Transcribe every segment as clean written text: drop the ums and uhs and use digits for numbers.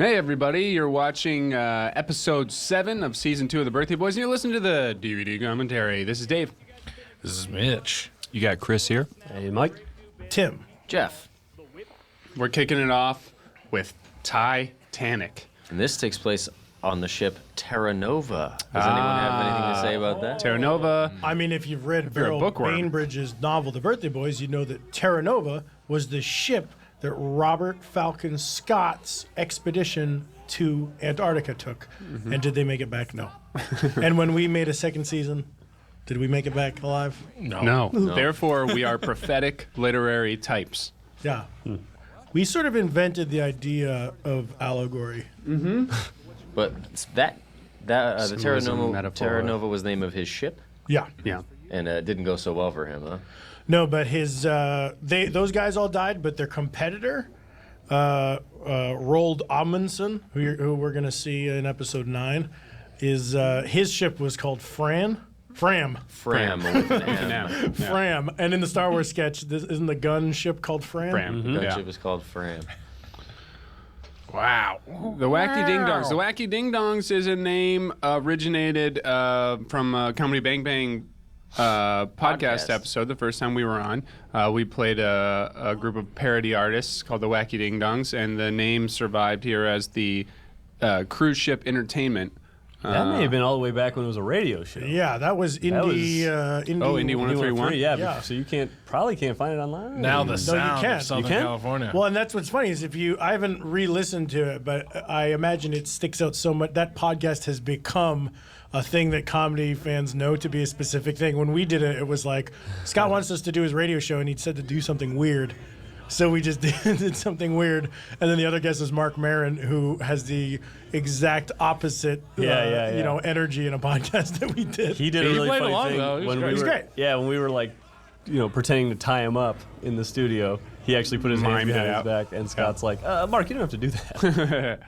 Hey, everybody. You're watching episode 7 of season 2 of The Birthday Boys, and you're listening to the DVD commentary. This is Dave. This is Mitch. You got Chris here. Hey, Mike. Tim. Jeff. We're kicking it off with Titanic. And this takes place on the ship Terra Nova. Does anyone have anything to say about that? Terra Nova. I mean, if you've read you're a Beryl bookworm. Bainbridge's novel, The Birthday Boys, you know that Terra Nova was the ship that Robert Falcon Scott's expedition to Antarctica took. Mm-hmm. And did they make it back? No. And when we made a second season, did we make it back alive? No. Therefore, we are prophetic literary types. Yeah. We sort of invented the idea of allegory. Mm-hmm. But the Terra Nova, Terra Nova was the name of his ship? Yeah. Yeah. And it didn't go so well for him, huh? No, but those guys all died, but their competitor, Roald Amundsen, who we're going to see in episode 9, is his ship was called Fram with an M. Fram. And in the Star Wars sketch, isn't the gun ship called Fram? Mm-hmm. The gun ship is called Fram. Wow. The Wacky Ding Dongs. The Wacky Ding Dongs is a name originated from Comedy Bang Bang podcast episode, the first time we were on. We played a group of parody artists called the Wacky Ding Dongs, and the name survived here as the Cruise Ship Entertainment. That may have been all the way back when it was a radio show. Yeah, that was Indie. Indie 103.1. Yeah, so you probably can't find it online. Now the sound can. of Southern California. Well, and that's what's funny is I haven't re-listened to it, but I imagine it sticks out so much. That podcast has become a thing that comedy fans know to be a specific thing. When we did it, it was like, Scott wants us to do his radio show, and he said to do something weird. So we just did something weird. And then the other guest is Mark Maron, who has the exact opposite energy in a podcast that we did. He did a really funny thing though. He was great. Yeah, when we were like, pretending to tie him up in the studio, he actually put his hands behind his back, and Scott's like, Mark, you don't have to do that.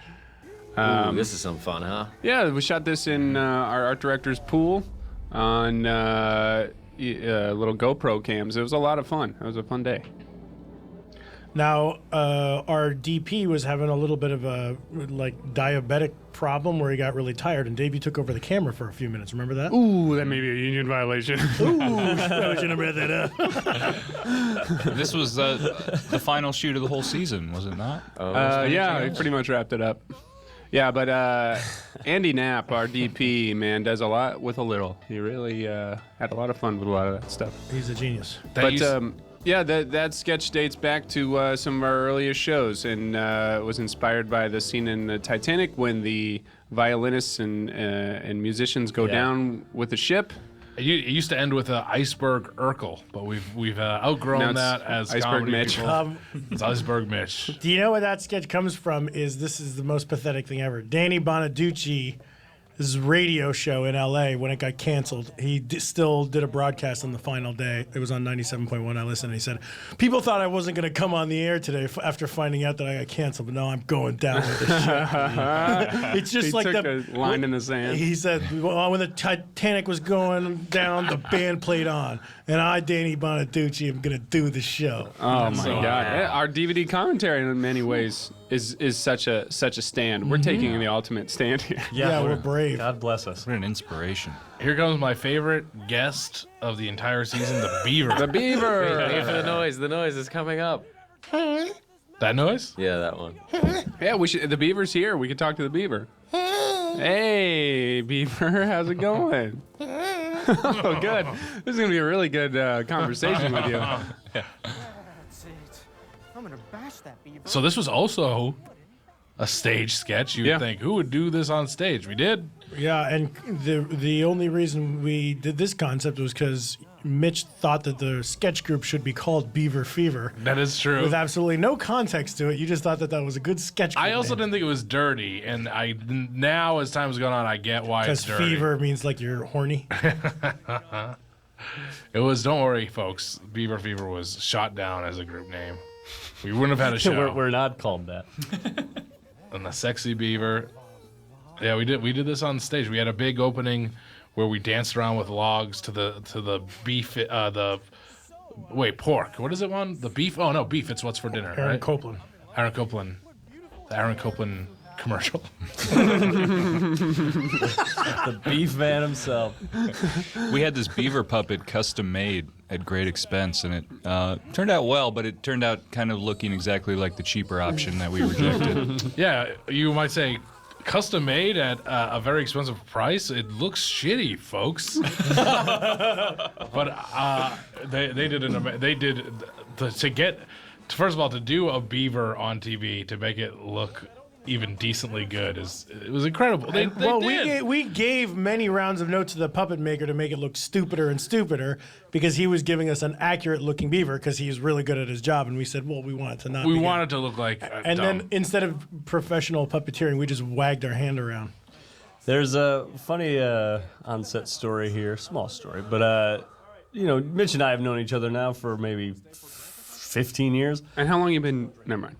Ooh, this is some fun, huh? Yeah, we shot this in our art director's pool on little GoPro cams. It was a lot of fun. It was a fun day. Now, our DP was having a little bit of a diabetic problem where he got really tired, and Dave, you took over the camera for a few minutes. Remember that? Ooh, that may be a union violation. Ooh, probably shouldn't have read that up. This was the final shoot of the whole season, was it not? Yeah, we pretty much wrapped it up. Yeah, but Andy Knapp, our DP, man, does a lot with a little. He really had a lot of fun with a lot of that stuff. He's a genius. That sketch dates back to some of our earliest shows, and was inspired by the scene in the Titanic when the violinists and musicians go down with the ship. It used to end with an iceberg Urkel, but we've outgrown that as Iceberg Mitch. It's Iceberg Mitch. Do you know where that sketch comes from? This is the most pathetic thing ever. Danny Bonaducci's radio show in L.A., when it got canceled, he still did a broadcast on the final day. It was on 97.1. I listened, and he said, people thought I wasn't going to come on the air today after finding out that I got canceled, but no, I'm going down with the shit. It's just he took a line in the sand. He said, well, when the Titanic was going down, the band played on, and I, Danny Bonaducci, am going to do the show. Oh, my God. Yeah, our DVD commentary, in many ways, is such a stand. We're taking the ultimate stand here. Yeah, we're brave. God bless us. What an inspiration. Here comes my favorite guest of the entire season, the Beaver. The Beaver! Wait for the noise. The noise is coming up. That noise? Yeah, that one. Yeah, the Beaver's here. We can talk to the Beaver. Hey, Beaver, how's it going? Oh, good. This is going to be a really good conversation with you. I'm gonna bash that beaver. So this was also a stage sketch. You'd think, who would do this on stage? We did. Yeah, and the only reason we did this concept was because Mitch thought that the sketch group should be called Beaver Fever. That is true. With absolutely no context to it. You just thought that was a good sketch group I also name. didn't think it was dirty, and now as time's gone on, I get why it's dirty. Because fever means like you're horny. It was, don't worry, folks, Beaver Fever was shot down as a group name. We wouldn't have had a show. We're not called that. And the Sexy Beaver. Yeah, we did this on stage. We had a big opening where we danced around with logs to the beef pork. What is it one? The beef? Oh no, beef. It's what's for dinner. Aaron right? Copeland. Aaron Copeland. The Aaron Copeland commercial. The beef man himself. We had this beaver puppet custom made at great expense, and it turned out well, but it turned out kind of looking exactly like the cheaper option that we rejected. Yeah, you might say custom made at a very expensive price. It looks shitty, folks. But they did to get. First of all, to do a beaver on TV to make it look even decently good it was incredible. We gave many rounds of notes to the puppet maker to make it look stupider and stupider because he was giving us an accurate looking beaver because he's really good at his job, and we said, well, we want it to not. We be want good. it to look like. And dumb. then instead of professional puppeteering, we just wagged our hand around. There's a funny on-set story here, small story, but Mitch and I have known each other now for maybe 15 years. And how long you been? Never mind.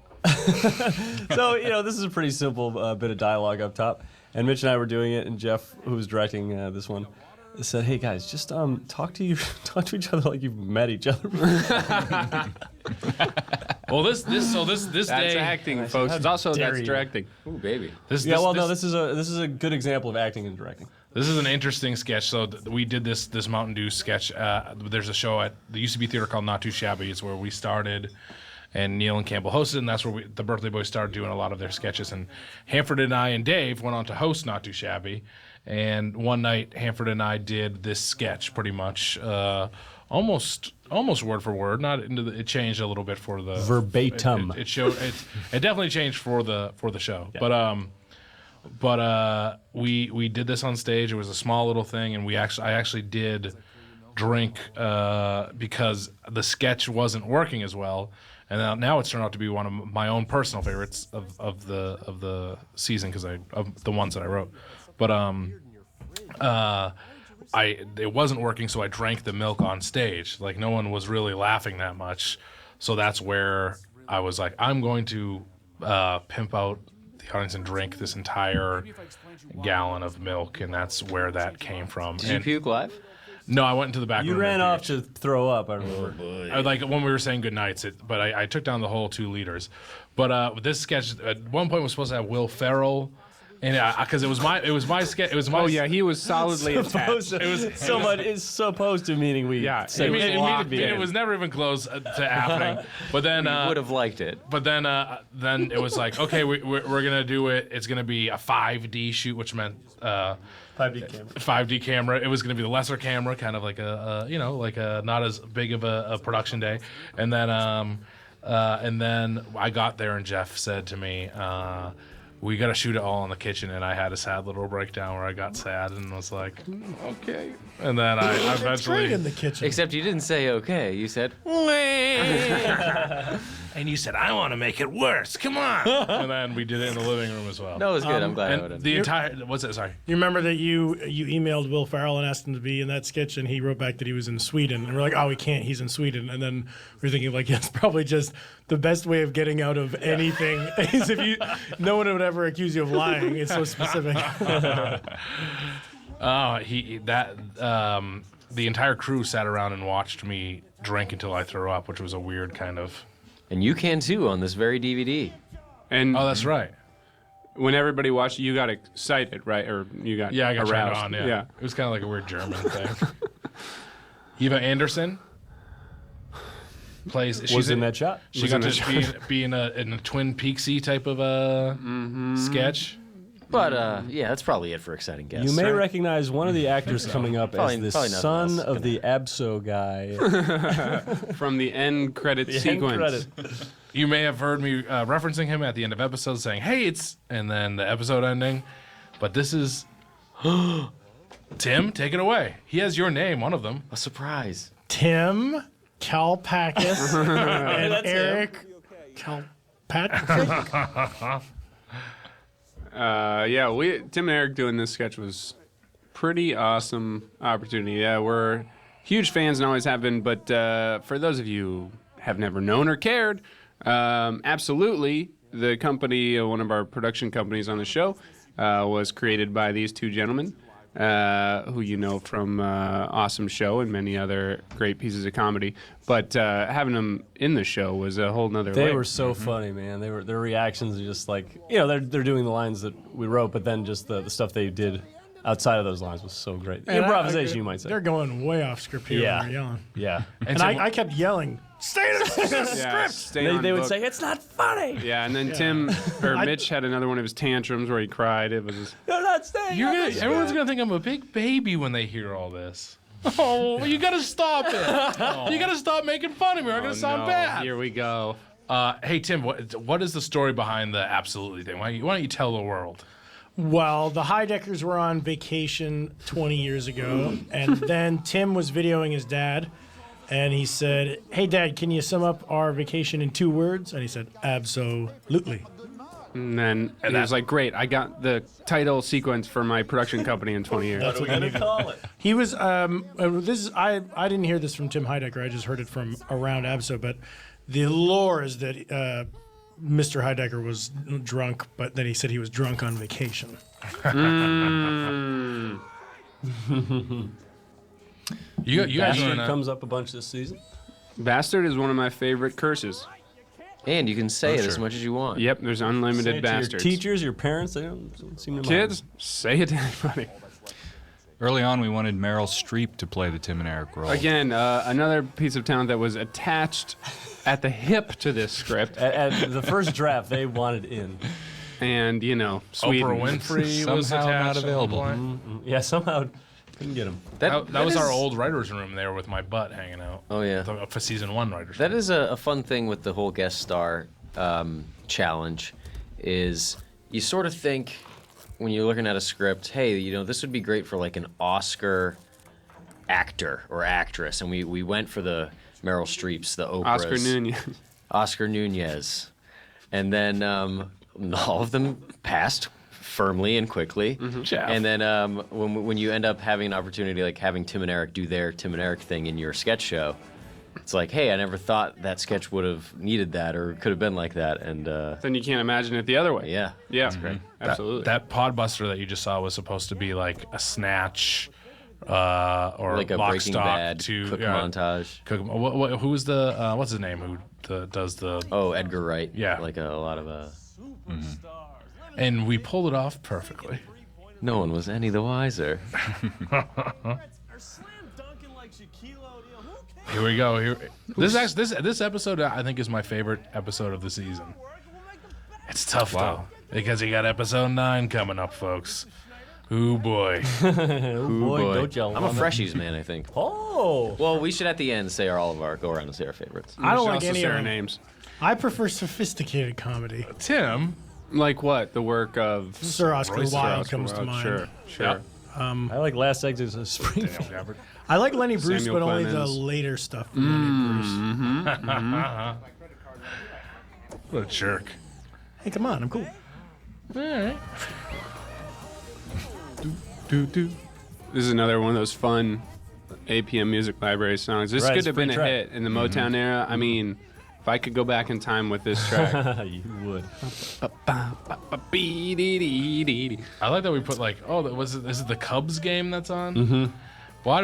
So, this is a pretty simple bit of dialogue up top. And Mitch and I were doing it, and Jeff, who was directing this one, said, "Hey guys, just talk to each other like you've met each other." Well, this That's day. acting, folks. It's also dare that's you. directing. Ooh, baby. This is a good example of acting and directing. This is an interesting sketch. So we did this Mountain Dew sketch. There's a show at the UCB Theater called Not Too Shabby. It's where we started, and Neil and Campbell hosted, and that's where the Birthday Boys started doing a lot of their sketches. And Hanford and I and Dave went on to host Not Too Shabby. And one night, Hanford and I did this sketch pretty much, almost word for word. It changed a little bit for the verbatim. It showed it definitely changed for the show. Yeah. But we did this on stage. It was a small little thing, and I actually did drink because the sketch wasn't working as well. And now it's turned out to be one of my own personal favorites of the season because of the ones that I wrote. But it wasn't working, so I drank the milk on stage. Like no one was really laughing that much, so that's where I was like, I'm going to pimp out the audience and drink this entire gallon of milk, and that's where that came from. Did you puke live? No, I went into the back room. You ran and off puked. to throw up, I remember. Like when we were saying goodnights, but I took down the whole 2 liters. But this sketch at one point was supposed to have Will Ferrell, and because it was my sketch. It was my. Oh yeah, he was solidly attached. It's supposed to, meaning we. Yeah, say it was never even close to happening. But then would have liked it. But then it was like, okay, we're gonna do it. It's gonna be a 5D shoot, which meant 5D camera. 5D camera. It was going to be the lesser camera, kind of like a not as big of a production day. And then I got there, and Jeff said to me, "We got to shoot it all in the kitchen." And I had a sad little breakdown where I got sad and was like, "Okay." And then I It's eventually great in the kitchen. Except you didn't say okay. You said, and you said, "I want to make it worse. Come on." And then we did it in the living room as well. no, it was good. I'm glad I would And have. the entire what's that? Sorry. You remember that you emailed Will Ferrell and asked him to be in that sketch, and he wrote back that he was in Sweden, and we're like, oh, he can't, he's in Sweden. And then we're thinking like, yeah, it's probably just the best way of getting out of anything is if no one would ever accuse you of lying. It's so specific. The entire crew sat around and watched me drink until I threw up, which was a weird kind of. And you can too on this very DVD. And Oh, that's right. when everybody watched, you got excited, right? Or you got Yeah, I got turned aroused. on. Yeah. It was kind of like a weird German thing. Eva Anderson plays. Was in that shot. She got to be in a Twin Peaksy type of a sketch. But yeah, that's probably it for exciting guests. You may right? recognize one of the actors coming up Probably- as the probably nothing son else. of the Abso guy. from the end credit The end sequence. credit. You may have heard me referencing him at the end of episodes, saying, "Hey, it's," and then the episode ending. But this is Tim. Take it away. He has your name, one of them. A surprise. Tim Kalpakis and That's him. Eric Kalpatrick. Yeah, Tim and Eric doing this sketch was pretty awesome opportunity. Yeah, we're huge fans and always have been. But for those of you who have never known or cared, absolutely, the company, one of our production companies on the show, was created by these two gentlemen. who you know from Awesome Show and many other great pieces of comedy. But having them in the show was a whole nother They layer. were so funny, man. Their reactions are just like, they're doing the lines that we wrote, but then just the stuff they did outside of those lines was so great. And Improvisation, you might say. They're going way off script here when they're yelling. Yeah. And I kept yelling, stay to the script. Stay on They would book. say, it's not funny. Yeah, and then Mitch had another one of his tantrums where he cried. It was You're not staying. Everyone's gonna think I'm a big baby when they hear all this. Oh, you gotta stop it! You gotta stop making fun of me. Or I'm gonna sound bad. Here we go. Hey Tim, what is the story behind the absolutely thing? Why don't you tell the world? Well, the Heideckers were on vacation 20 years ago, and then Tim was videoing his dad, and he said, "Hey, Dad, can you sum up our vacation in 2 words?" And he said, "Absolutely." And then he was like, "Great, I got the title sequence for my production company in 20 years." That's what you need to call it. He was. This is. I didn't hear this from Tim Heidecker. I just heard it from around Abso. But the lore is that Mr. Heidecker was drunk, but then he said he was drunk on vacation. You guys Bastard are comes up a bunch this season. Bastard is one of my favorite curses. And you can say it as much as you want. Yep, there's Say unlimited it to your bastards. teachers, your parents, they don't seem to Kids, say it to anybody. Early on, we wanted Meryl Streep to play the Tim and Eric role. Again, another piece of talent that was attached at the hip to this script. At the first draft, they wanted in. And, Sweden. Oprah Winfrey was Somehow attached not at one available. point. Yeah, somehow couldn't get them. That was is- our old writer's room there with my butt hanging out. Oh, yeah. For season 1 writer's That room. is a fun thing with the whole guest star challenge is you sort of think when you're looking at a script, hey, this would be great for like an Oscar actor or actress. And we went for the Meryl Streeps, the Oprahs. Oscar Nunez. And then all of them passed firmly and quickly. Jeff. And then when you end up having an opportunity like having Tim and Eric do their Tim and Eric thing in your sketch show, it's like, hey, I never thought that sketch would have needed that or could have been like that. And Then you can't imagine it the other way. yeah. Yeah, that's great. Absolutely. That Podbuster that you just saw was supposed to be like a Snatch or Like a Lock, Breaking Stock Bad to cook montage. Who was the what's his name who does the Oh, Edgar Wright. Yeah. Like a lot of and we pulled it off perfectly. no one was any the wiser. Here we go. This episode I think is my favorite episode of the season. It's tough though because you got episode 9 coming up, folks. Ooh boy. Oh boy, don't y'all I'm a love it. freshies man, I think. Oh. Well, we should at the end say go around and say our favorites. I don't We should like also any say of our them. names. I prefer sophisticated comedy. Tim. Like what? The work of Sir Oscar Royce Wilde Oscar comes to Wilde. mind. Sure. I like Last Exit of Springfield. Daniel Gabbard. I like Lenny Bruce, Samuel but only the Clemens. later stuff from Lenny Bruce. What a jerk. Hey, come on, I'm cool. This is another one of those fun APM Music Library songs. This Right, could it's have a free been a track. hit in the Motown era. I mean, if I could go back in time with this track. You would. I like that we put like, is it the Cubs game that's on? Mm-hmm. Why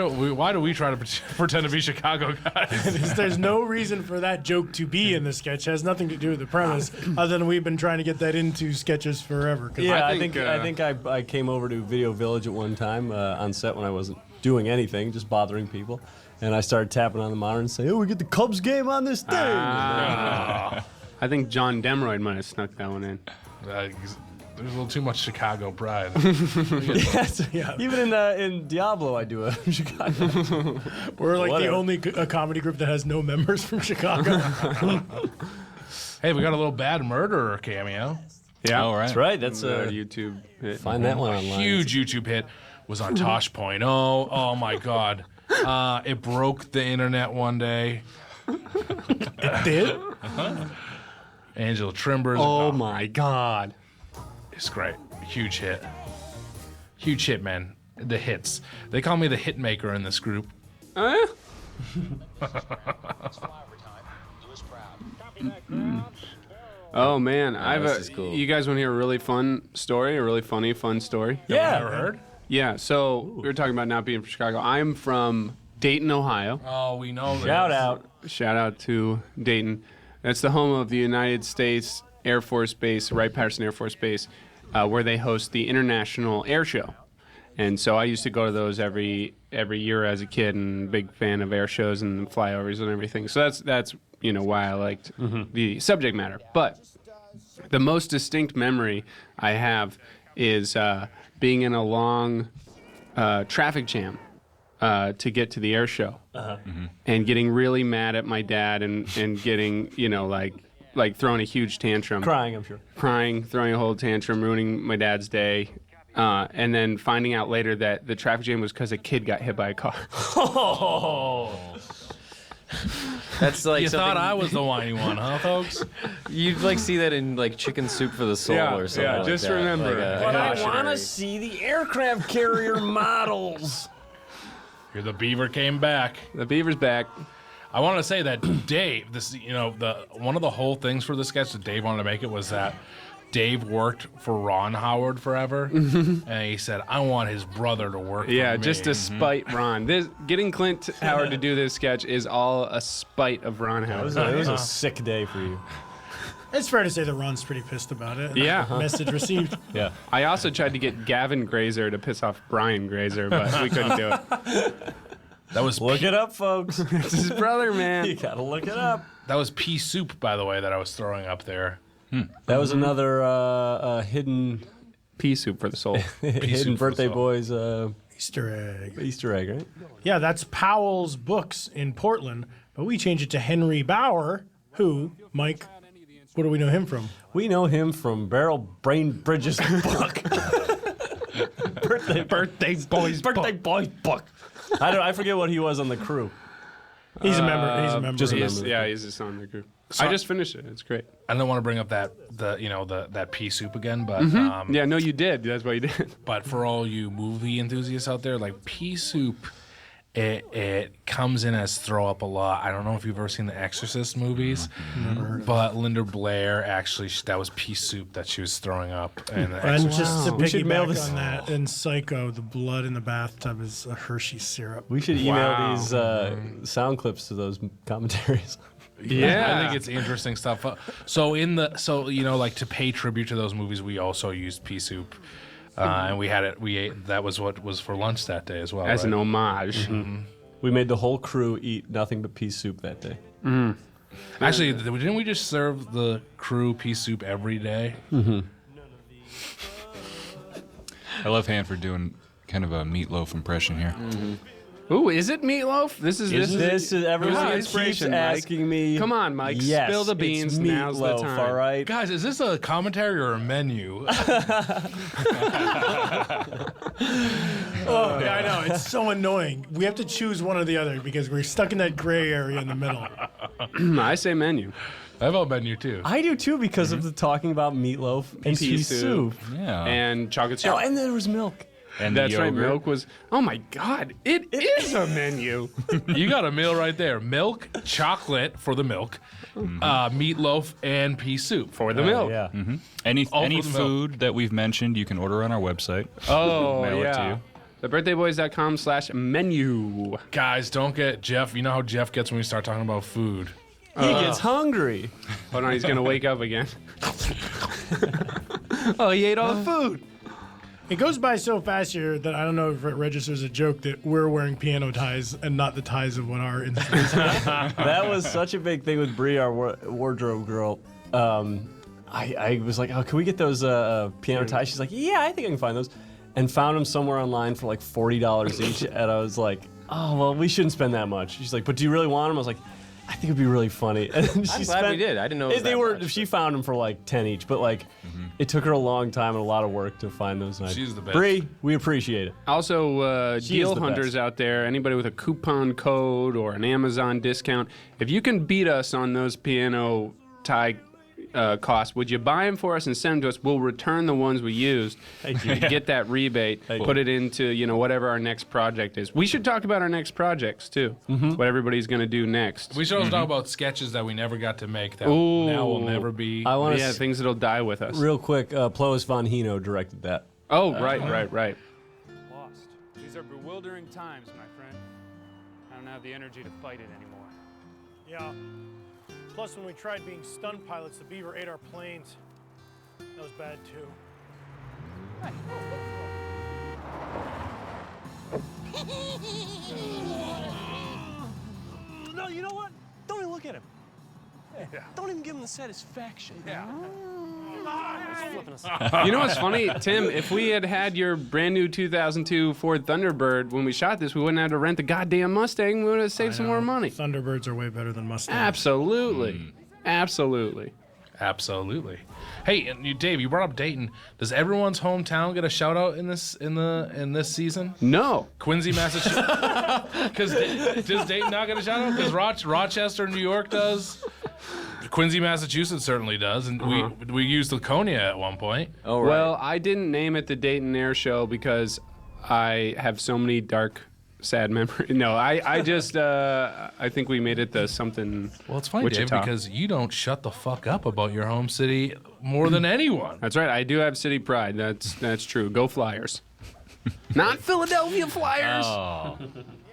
do we try to pretend to be Chicago guys? There's no reason for that joke to be in the sketch. It has nothing to do with the premise, other than we've been trying to get that into sketches forever. 'Cause Yeah, I I think, think I came over to Video Village at one time on set when I wasn't doing anything, just bothering people, and I started tapping on the monitor and saying, "Oh, we get the Cubs game on this thing." I think John Demroyd might have snuck that one in. There's a little too much Chicago pride. Yes. Yeah. Even in Diablo, I do a Chicago. We're like Whatever. the only comedy group that has no members from Chicago. Hey, we got a little Bad Murderer cameo. Yeah. All right. That's right. That's YouTube hit. find that one online. Huge YouTube hit. Was on Tosh Point. Oh my God. It broke the internet one day. It did? Angela Trimbers. Oh my God. It's great. Huge hit. Huge hit, man. The hits. They call me the hit maker in this group. Oh man, this is cool. You guys want to hear a really fun story? A really funny, fun story? Yeah. Ever heard? Yeah, so we were talking about not being from Chicago. I'm from Dayton, Ohio. Oh, we know this. Shout out. Shout out to Dayton. That's the home of the United States Air Force Base, Wright-Patterson Air Force Base, where they host the International Air Show. And so I used to go to those every year as a kid, and big fan of air shows and flyovers and everything. So that's why I liked the subject matter. But the most distinct memory I have is being in a long traffic jam to get to the air show, and getting really mad at my dad and getting like throwing a huge tantrum, Crying, I'm sure. throwing a whole tantrum, ruining my dad's day, and then finding out later that the traffic jam was because a kid got hit by a car. That's like You thought something I was the whiny one, huh, folks? you'd like see that in like Chicken Soup for the Soul Yeah, or something. yeah, like just that. remember. Like a But I cautionary- see the aircraft carrier models. Here, the beaver came back. The beaver's back. I want to say that Dave, one of the whole things for the sketch that Dave wanted to make it was that Dave worked for Ron Howard forever, and he said, "I want his brother to work." Yeah, for me. just to spite Ron. Getting Clint Howard to do this sketch is all a spite of Ron Howard. It was a sick day for you. It's fair to say that Ron's pretty pissed about it. Yeah. Message received. Yeah. I also tried to get Gavin Grazer to piss off Brian Grazer, but we couldn't do it. That was Look it up, folks. It's his brother, You man. gotta look it up. that was pea soup, by the way, that I was throwing up there. That was another hidden Pea soup for the soul. hidden soup for birthday the soul. boys Easter egg. Easter egg, right? Yeah, that's Powell's Books in Portland, but we changed it to Henry Bauer, who, Mike, what do we know him from? We know him from Barrel Brain Bridges book. birthday boys book. I forget what he was on the crew. He's a member. He's a member. just a He's- member. yeah, he's just on the group. I just finished it. It's great. I don't want to bring up that pea soup again, but Yeah, no, you did. That's what you did. but for all you movie enthusiasts out there, like pea soup, it comes in as throw up a lot. I don't know if you've ever seen the Exorcist movies, but Linda Blair actually that was pea soup that she was throwing up. And the And just to We should mail piggyback this- on that, in Psycho, the blood in the bathtub is a Hershey syrup. We should email Wow. these sound clips to those commentaries. Yeah. I think it's interesting stuff. So like to pay tribute to those movies, we also used pea soup, and we ate. That was what was for lunch that day as well. As an right? homage. We made the whole crew eat nothing but pea soup that day. Actually, didn't we just serve the crew pea soup every day? I love Hanford doing kind of a meatloaf impression here. Ooh, is it meatloaf? This is This is everyone Who's the keeps inspiration, Mike? asking me. Come on, Mike, Yes, spill the beans, It's now's the meatloaf, time. all right. Guys, is this a commentary or a menu? Yeah, I know. It's so annoying. We have to choose one or the other because we're stuck in that gray area in the middle. I say menu. I have a menu too. I do too because of the talking about meatloaf and Pea pea soup. soup. Yeah. And chocolate Oh, syrup. and there was milk. And the That's right, yogurt. milk was. Oh my God, it is a menu. You got a meal right there: milk, chocolate for the milk, meatloaf, and pea soup. For the milk. Yeah. Any All any for the milk. food that we've mentioned, you can order on our website. Oh, Mail it to yeah. you. Thebirthdayboys.com/menu. Guys, don't get Jeff. You know how Jeff gets when we start talking about food. He gets hungry. Hold on, he's going to wake up again. Oh, he ate all the food. It goes by so fast here that I don't know if it registers a joke that we're wearing piano ties and not the ties of what our instruments are. That was such a big thing with Bree, our wardrobe girl. I was like, oh, can we get those piano ties? She's like, yeah, I think I can find those. And found them somewhere online for like $40 each. And I was like, oh, well, we shouldn't spend that much. She's like, but do you really want them? I was like, I think it'd be really funny. And then I'm glad we did. I didn't know it was they that were. much, She found them for like 10 each, but like, it took her a long time and a lot of work to find those knives. She's the best. Bree, we appreciate it. Also, She deal is the hunters best. out there, anybody with a coupon code or an Amazon discount, if you can beat us on those piano tie costs, would you buy them for us and send them to us? We'll return the ones we used, get that rebate, put it into whatever our next project is. We should talk about our next projects too. What everybody's going to do next. We should also talk about sketches that we never got to make that Ooh. now will never be. I want to Yeah, things that'll die with us. real quick. Plois von Hino directed that. Oh, right. These are bewildering times, my friend. I don't have the energy to fight it anymore. Yeah. Plus, when we tried being stunt pilots, the beaver ate our planes. That was bad, too. No, you know what? Don't even look at him. Don't even give him the satisfaction. Flipping us. You know what's funny, Tim? If we had had your brand new 2002 Ford Thunderbird when we shot this, we wouldn't have to rent the goddamn Mustang. We would have saved some more money. Thunderbirds are way better than Mustangs. Absolutely. Absolutely. Absolutely. Hey, and Dave, you brought up Dayton. Does everyone's hometown get a shout out in this season? No. Quincy, Massachusetts. Because does Dayton not get a shout out? Because Rochester, New York does. Quincy, Massachusetts certainly does, and we used Laconia at one point. Oh, right. Well, I didn't name it the Dayton Air Show because I have so many dark, sad memories. No, I just I think we made it the something. Well, it's funny, Wichita. Dave, because you don't shut the fuck up about your home city more than anyone. That's right. I do have city pride. That's true. Go Flyers. Not Philadelphia Flyers. Oh.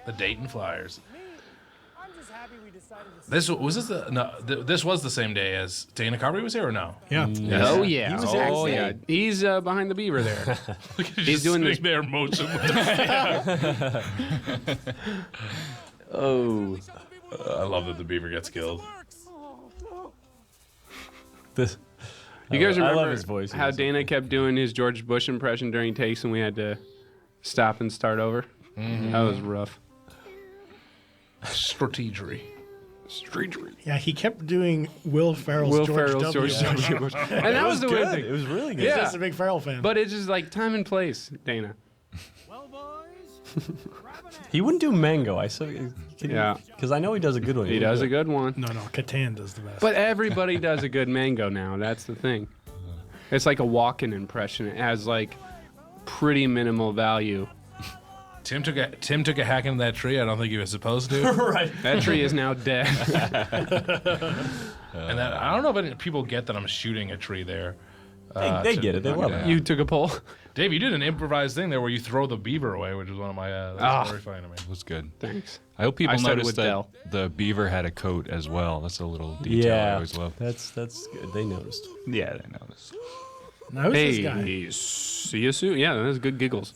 The Dayton Flyers. I'm just happy we decided to This was the same day as Dana Carberry was here, or no? Yeah. Oh yeah. He was there. Oh yeah. He's behind the beaver there. He's doing sitting this- there motionless. Oh. I love that the beaver gets killed. This. You guys I remember love his voice. how Dana kept doing his George Bush impression during takes and we had to stop and start over? That was rough. Strategery. Yeah, he kept doing Will Ferrell's Will George Ferrell's W. George W. Bush. And that was the weird good. thing. It was really good. He's Yeah. just a big Ferrell fan. But it's just like time and place, Dana. He wouldn't do Mango. I said, Yeah. because I know he does a good one. He does a good one. no, Catan does the best. But everybody does a good mango now. That's the thing. It's like a walk-in impression. It has like pretty minimal value. Tim took a hack into that tree. I don't think he was supposed to. Right. That tree is now dead. And that, I don't know if any people get that I'm shooting a tree there. They get it. They love it. You took a poll. Dave, you did an improvised thing there where you throw the beaver away, which is one of my. That's very funny to me. It was good. Thanks. I hope people I started noticed with that Dell. the beaver had a coat as well. That's a little detail I Yeah. always love. That's good. They noticed. Yeah, I noticed. Now, who's this guy? Hey, see you soon. Yeah, that's good giggles.